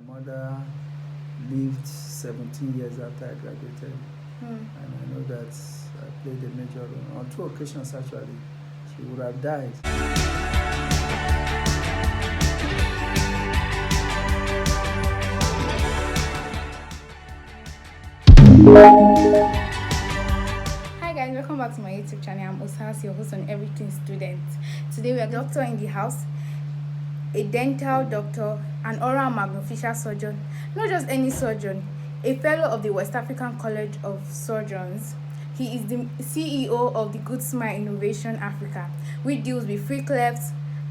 My mother lived 17 years after I graduated, and I know that I played a major role. On 2 occasions, actually, she would have died. Hi guys, welcome back to my YouTube channel. I'm Osas, your host on Everything Student. Today we are a doctor in the house, a dental doctor, an oral and maxillofacial surgeon, not just any surgeon, a fellow of the West African College of Surgeons. He is the CEO of the Good Smile Innovation Africa, which deals with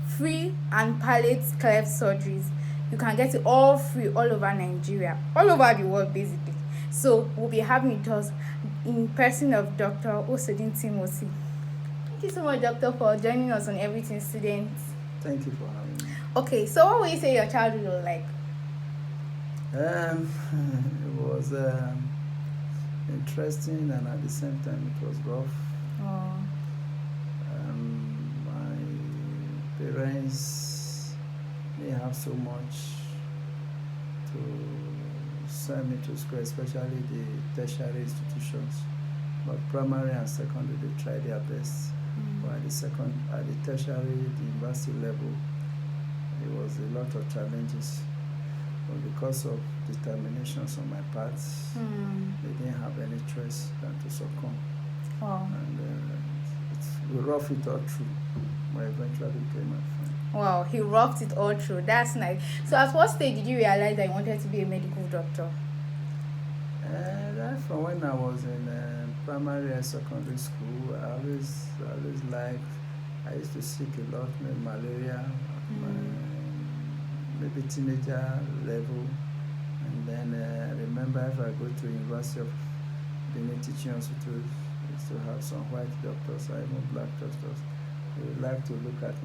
free and palate cleft surgeries. You can get it all free all over Nigeria, all over the world basically. So we'll be having with us in person of Dr. Osodin Timothy. Thank you so much, Doctor, for joining us on Everything Students. Thank you for having me. Okay, so what would you say your childhood was like? It was interesting, and at the same time it was rough. Oh. My parents didn't have so much to send me to school, especially the tertiary institutions. But primary and secondary, they tried their best. But at the tertiary, the university level, it was a lot of challenges. But because of determinations on my part, they didn't have any choice than to succumb. Wow. And we roughed it all through, but eventually became my friend. Wow, he rocked it all through. That's nice. So at what stage did you realize that you wanted to be a medical doctor? Right from when I was in primary and secondary school, I always liked, I used to sick a lot, maybe malaria, maybe teenager level. And then I remember if I go to University of Benin Teaching Hospital, I used to have some white doctors, or even black doctors. They would like to look at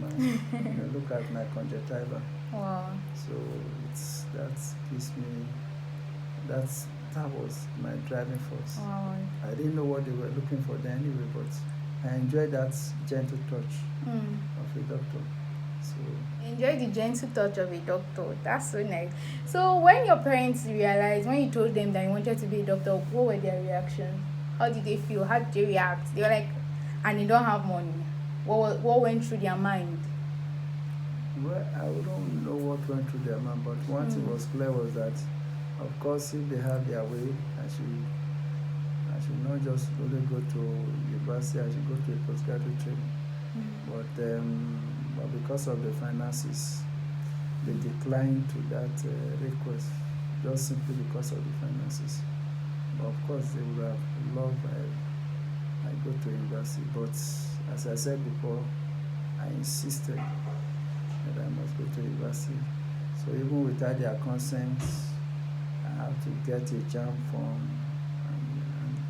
my conjunctiva. Wow. So that was my driving force. Wow. I didn't know what they were looking for then anyway, but I enjoyed that gentle touch of a doctor. So Enjoy the gentle touch of a doctor. That's so nice. So when your parents realized, when you told them that you wanted to be a doctor, what were their reactions? How did they feel? How did they react? They were like, and they don't have money. What went through their mind? well, I don't know what went through their mind, but one thing was clear was that, of course, if they have their way, I should not just only go to university. I should go to a postgraduate training. But because of the finances, they declined to that request, just simply because of the finances. But of course, they would have loved I go to university. But as I said before, I insisted that I must go to university. So even without their consent, I have to get a JAM form and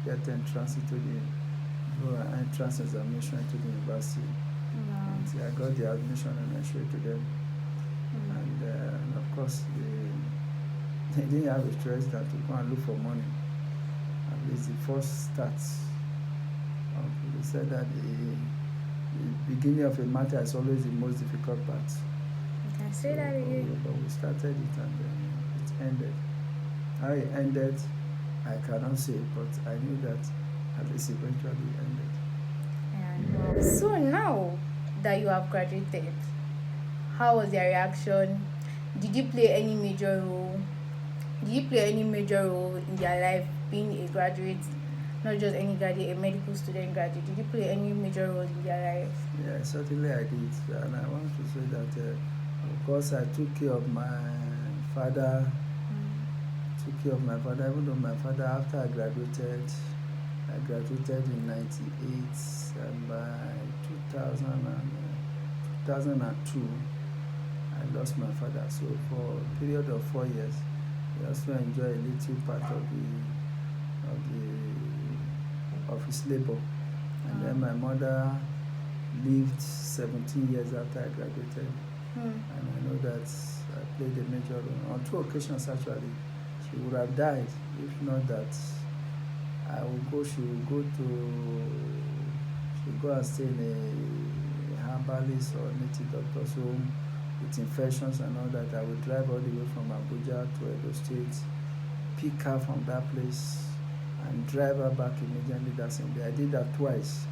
get entrance into the entrance examination to the university. Until I got the admission and I showed it to them. And of course, they didn't have a choice than to go and look for money. At least the first start. They said that the beginning of a matter is always the most difficult part. You can say that again. But we started it and it ended. How it ended, I cannot say, but I knew that at least eventually ended. And so now that you have graduated, how was their reaction? Did you play any major role? Did you play any major role in their life being a graduate? Not just any graduate, a medical student graduate. Did you play any major role in their life? Yeah, certainly I did. And I want to say that, of course, I took care of my father. Even though my father, after I graduated in 98, and by 2002, I lost my father. So for a period of 4 years, I also enjoyed a little part of his labor. And then my mother lived 17 years after I graduated. And I know that I played a major role. On 2 occasions, actually, she would have died if not that she would go and stay in a herbalist or native doctor's home, with infections and all that. I would drive all the way from Abuja to Edo State, pick her from that place, and drive her back immediately that same day. I did that twice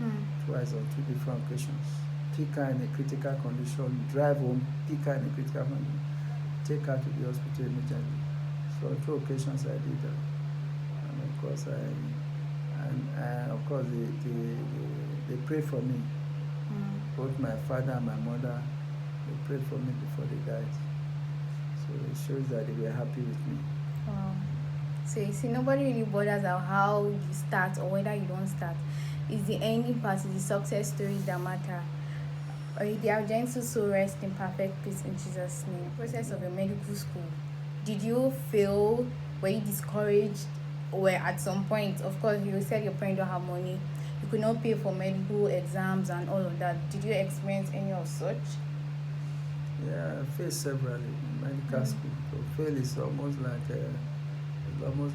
on two different occasions. Pick her in a critical condition, drive home, pick her in a critical condition, take her to the hospital immediately. So on two occasions I did that. And of course they prayed for me. Both my father and my mother, they prayed for me before they died. So it shows that they were happy with me. Wow. So you see, nobody really bothers about how you start or whether you don't start. It's the ending part, it's the success stories that matter. Or the gentle soul rest in perfect peace in Jesus' name. Process of your medical school. Did you fail? Were you discouraged? Or at some point, of course, you said your parents don't have money. You could not pay for medical exams and all of that. Did you experience any of such? Yeah, I failed severally in medical school. So fail is almost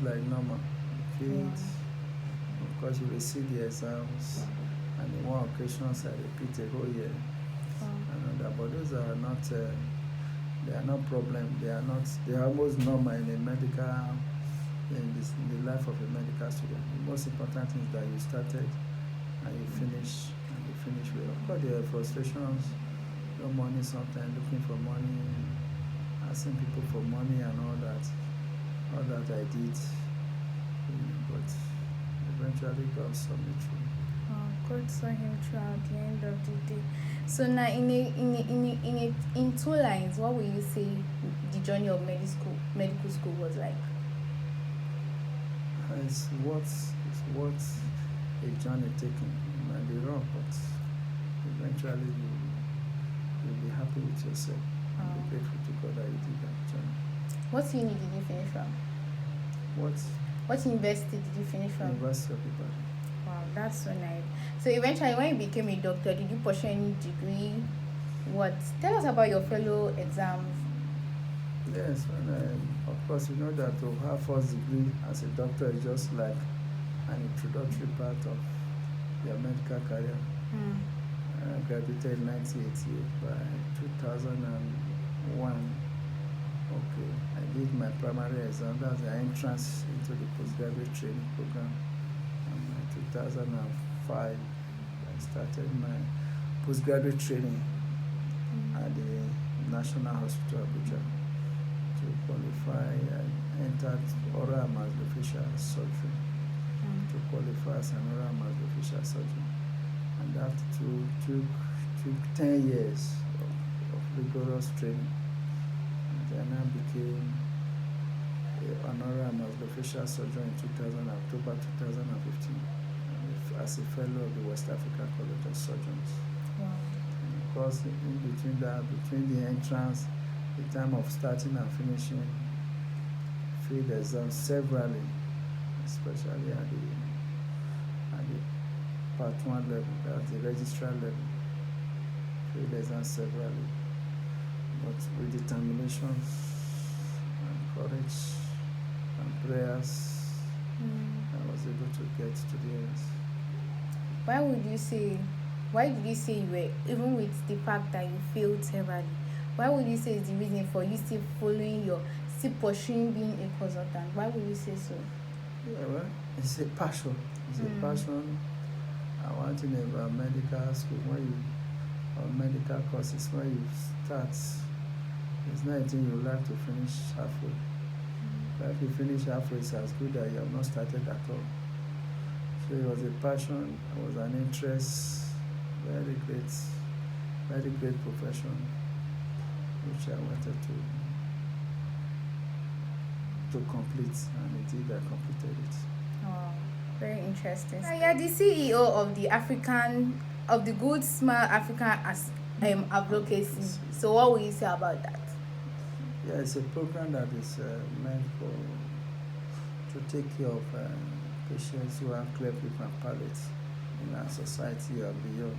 like normal. You failed. Of course, you will see the exams, and in one occasions I repeat a whole year. But those are not. They are not problem. They are almost normal in a medical. In the life of a medical student. The most important thing is that you started and you finish well. Of course, there are frustrations. No money sometimes, looking for money, asking people for money and all that I did, but eventually God saw me through. God saw him through at the end of the day. So now, in 2 lines, what will you say the journey of medical school was like? It's what a journey taken. It might be wrong, but eventually you'll be happy with yourself. And be grateful to God that you did that journey. What uni did you finish from? What university did you finish from? University of Ibadan. Wow, that's so nice. So eventually, when you became a doctor, did you pursue any degree? What? Tell us about your fellow exams. Yes, of course, you know that to have first degree as a doctor is just like an introductory part of your medical career. I graduated in 1988. By 2001, I did my primary exam. That's the entrance into the postgraduate training program. And in 2005, I started my postgraduate training at the National Hospital Abuja. To qualify, I entered oral and maxillofacial surgery. To qualify as an oral and maxillofacial surgeon, and that took 10 years of rigorous training. And then I became an oral and maxillofacial surgeon in October 2015, as a fellow of the West African College of Surgeons. Wow. And of course, in between the entrance, the time of starting and finishing, field exams severally, especially at the part 1 level, that's the registrar level, field exams severally, but with determination and courage and prayers, I was able to get to the end. Why did you say you were, even with the fact that you failed severally, why would you say is the reason for you still pursuing being a consultant? Why would you say so? Yeah, well, it's a passion. It's a passion. I want to know about medical school, or medical courses, where you start, it's not anything you like to finish halfway. But if you finish halfway, it's as good as you have not started at all. So it was a passion, it was an interest, very great profession, which I wanted to complete, and indeed I completed it. Oh, very interesting. You are the CEO of the Good Smile African Advocacy. So what will you say about that? Yeah, it's a program that is meant to take care of patients who have cleft lip and palate in our society or beyond.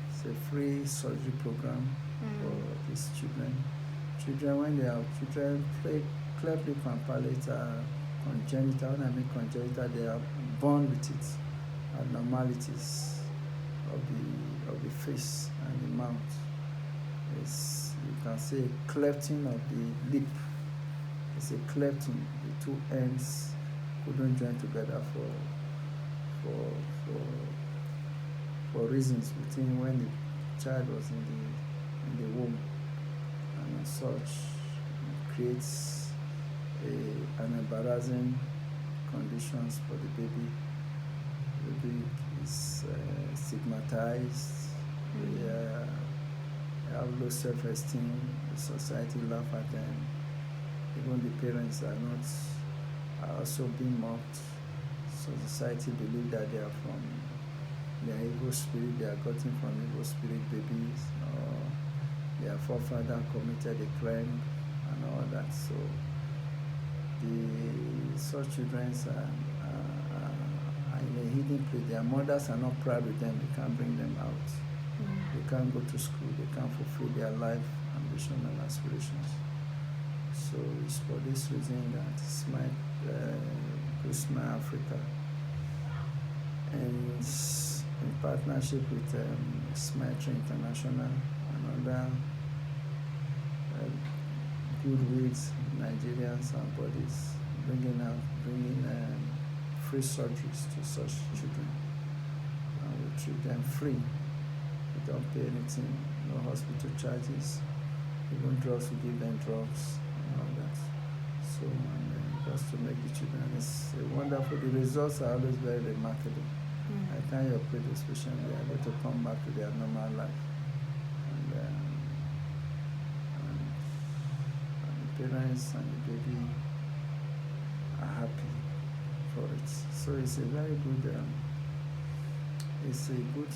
It's a free surgery program for these children. When they have cleft lip and palate are congenital. When I mean congenital, they are born with it. Abnormalities of the face and the mouth. You can say a clefting of the lip. It's a clefting. The two ends couldn't join together for for for reasons within when the child was in the womb, and as such it creates an embarrassing conditions for the baby. The baby is stigmatized. They have low self-esteem. The society laugh at them. Even the parents are also being mocked. So society believe that they are evil spirit. They are gotten from evil spirit babies, or their forefather committed a crime and all that. So such children are in a hidden place. Their mothers are not proud with them. They can't bring them out. They can't go to school. They can't fulfill their life ambition and aspirations. So it's for this reason that Smile Africa, and in partnership with Smile International and other goodwill Nigerians and bodies, bringing free surgeries to such children, and we treat them free. We don't pay anything, no hospital charges. Even drugs, we give them drugs and all that. So, just to make the children, it's wonderful. The results are always very remarkable. I tell you, operate those patients, they are able to come back to their normal life. And the parents and the baby are happy for it. So it's a very good,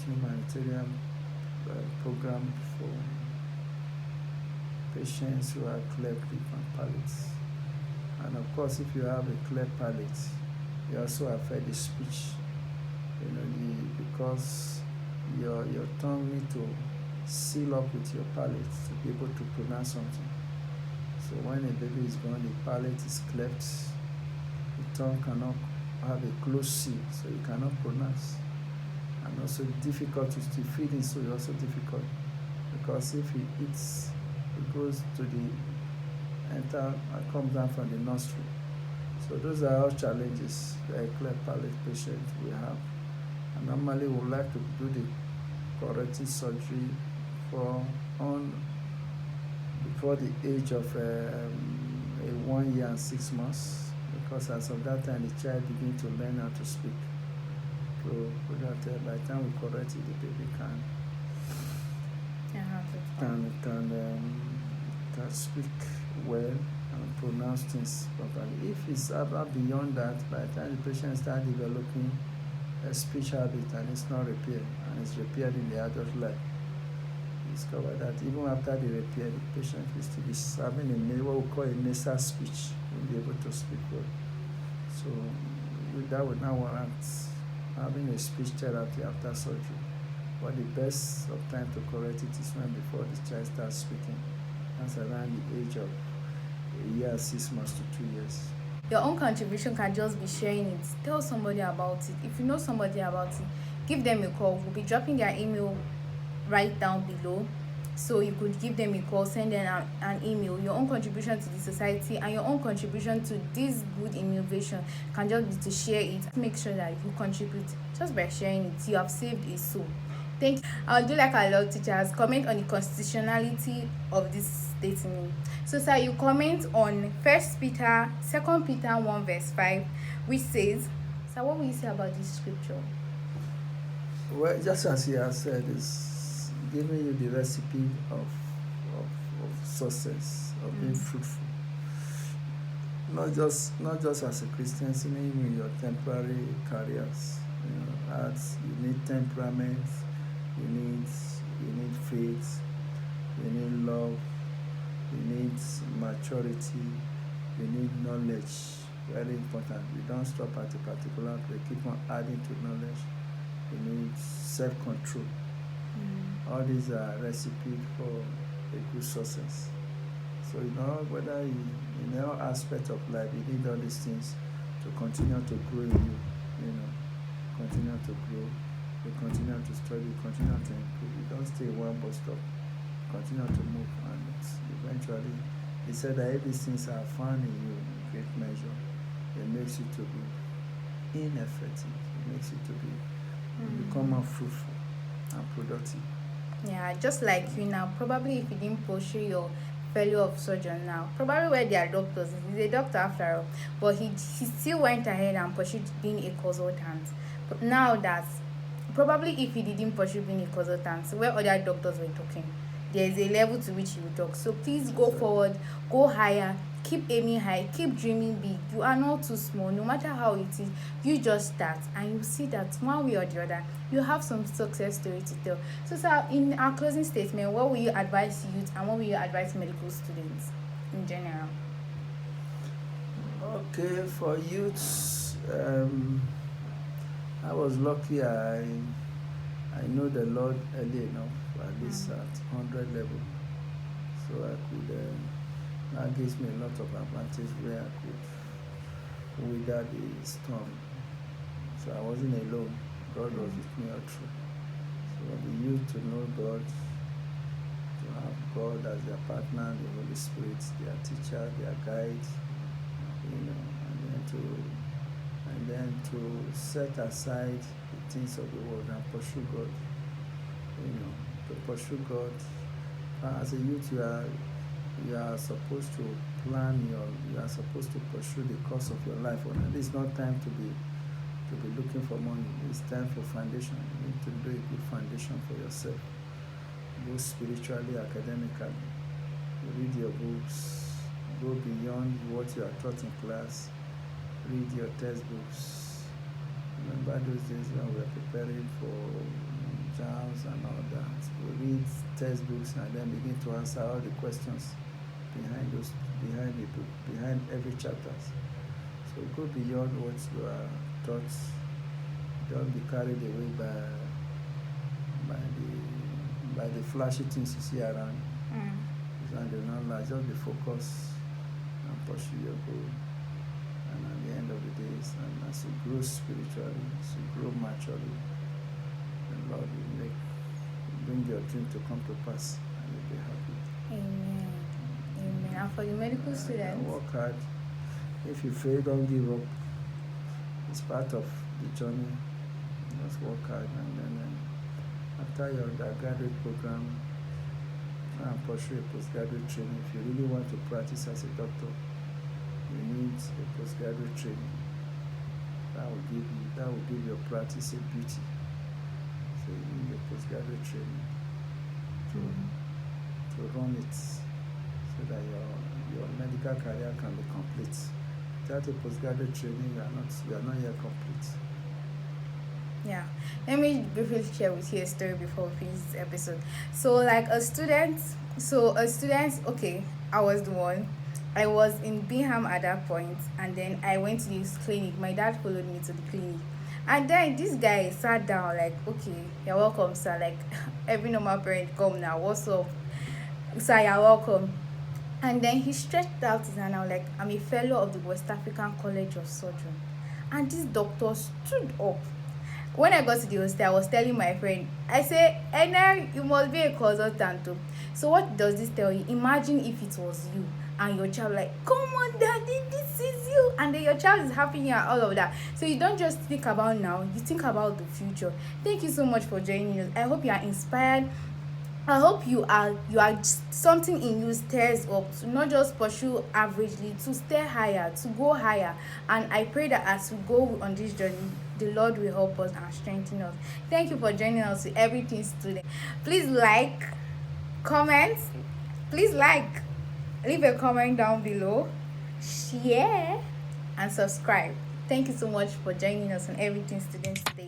humanitarian program for patients who are cleft lip and palate. And of course, if you have a cleft palate, you also affect the speech. Because your tongue need to seal up with your palate to be able to pronounce something. So when a baby is born, the palate is cleft. The tongue cannot have a closed seal, so you cannot pronounce. And also difficulty to feeding, so it's also difficult, because if he eats, it goes to comes down from the nostril. So those are all challenges the cleft palate patient will have. And normally we would like to do the corrective surgery before the age of 1 year and 6 months, because as of that time the child begins to learn how to speak. So that by the time we correct it, the baby can speak well and pronounce things properly. If it's beyond that, by the time the patient starts developing a speech habit and it's not repaired, and it's repaired in the adult life, discover that even after the repair, the patient will still be having what we call a nasal speech, will be able to speak well. So that would now warrant having a speech therapy after surgery. But the best of time to correct it is when before the child starts speaking. That's around the age of 1 year, 6 months to 2 years. Your own contribution can just be sharing it. Tell somebody about it. If you know somebody about it, give them a call. We'll be dropping their email right down below, so you could give them a call, send them an email. Your own contribution to the society and your own contribution to this good innovation can just be to share it. Make sure that you contribute just by sharing it. You have saved a soul. Thank you. I'll do like our law teachers, comment on the constitutionality of this statement. So sir, you comment on 2 Peter 1 verse 5, which says, sir, what will you say about this scripture? Well, just as he has said, it's giving you the recipe of success, of being fruitful. Not just as a Christian, even in your temporary careers. As you need temperament, you need faith, you need love, you need maturity, you need knowledge. Very important. You don't stop at a particular place. Keep on adding to knowledge. You need self-control. All these are recipes for a good success. So whether in all aspects of life, you need all these things to continue to grow in you. Continue to grow. You continue to study. Continue to improve. You don't stay one bus stop. Continue to move and eventually, he said that if these things are found in you in great measure, it makes you to be ineffective. It makes you to become unfruitful and productive. Yeah, just like you now. Probably if you didn't pursue your fellow of surgeon now, probably where they are doctors, he's a doctor after all, but he still went ahead and pursued being a consultant. But now that probably if he didn't pursue being a consultant, where other doctors were talking, there is a level to which he will talk. So please go Exactly. forward, go higher, keep aiming high, keep dreaming big. You are not too small, no matter how it is. You just start, and you see that one way or the other, you have some success story to tell. So, sir, in our closing statement, what will you advise youth and what will you advise medical students in general? Okay, for youths, I was lucky. I know the Lord early enough, at least Mm. at 100 level, so I could. That gives me a lot of advantage where I could wither the storm. So I wasn't alone. God was with me all through. So for the youth to know God, to have God as their partner, the Holy Spirit, their teacher, their guide, and then to set aside the things of the world and pursue God. To pursue God. As a youth, you are supposed to you are supposed to pursue the course of your life. It's not time to be looking for money. It's time for foundation. You need to do a good foundation for yourself, both spiritually, academically. Read your books, go beyond what you are taught in class, read your textbooks. Remember those days when we were preparing for exams and all that. We read textbooks and then begin to answer all the questions behind the book, behind every chapter. So go beyond what you are taught. Don't be carried away by the flashy things you see around. And do not lie, just be focused and pursue your goal. And at the end of the day, and as you grow spiritually, as you grow maturely, the Lord will bring your dream to come to pass, and you'll be happy. Amen. Amen. And for the medical students, Work hard. If you fail, don't give up. It's part of the journey. Just work hard, and then after your undergraduate program, and pursue a postgraduate training. If you really want to practice as a doctor, you need a postgraduate training. That will give your practice a beauty. So you need a postgraduate training to run it, so that your medical career can be complete. Without a postgraduate training, you are not yet complete. yeah, let me briefly share with you a story before we finish this episode. So like a student, okay, I was the one. I was in Bingham at that point, and then I went to this clinic. My dad followed me to the clinic, and then this guy sat down like, okay, you're welcome, sir. Like every normal parent, come now, what's up, sir, you're welcome. And then he stretched out his hand. I was like, I'm a fellow of the West African College of Surgery. And this doctor stood up. When I got to the hostel, I was telling my friend, I say, Ena, you must be a consultant too. So what does this tell you? Imagine if it was you and your child like, come on, daddy, this is you. And then your child is happy and all of that. So you don't just think about now, you think about the future. Thank you so much for joining us. I hope you are inspired. I hope something in you stirs up to not just pursue averagely, to stay higher, to go higher. And I pray that as we go on this journey, the Lord will help us and strengthen us. Thank you for joining us with Everything Student. Please comment, please leave a comment down below, share, and subscribe. Thank you so much for joining us on Everything Student today.